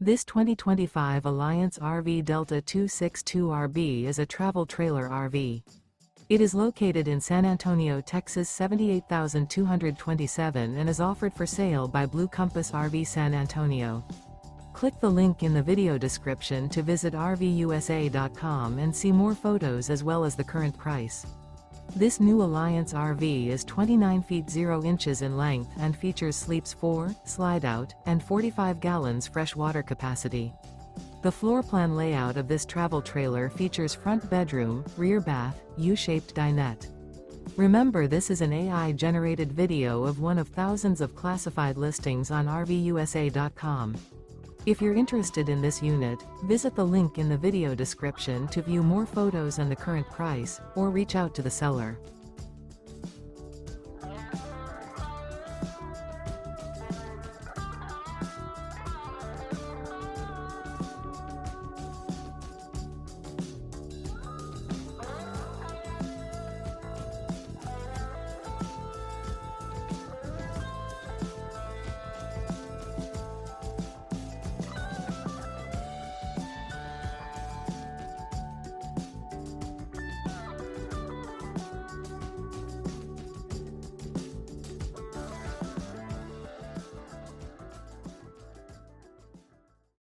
This 2025 Alliance RV Delta 262RB is a travel trailer RV. It is located in San Antonio, Texas 78227 and is offered for sale by Blue Compass RV San Antonio. Click the link in the video description to visit RVUSA.com and see more photos as well as the current price. This new Alliance RV is 29 feet 0 inches in length and features sleeps 4, slide-out, and 45 gallons fresh water capacity. The floor plan layout of this travel trailer features front bedroom, rear bath, U-shaped dinette. Remember, this is an AI-generated video of one of thousands of classified listings on RVUSA.com. If you're interested in this unit, visit the link in the video description to view more photos and the current price, or reach out to the seller.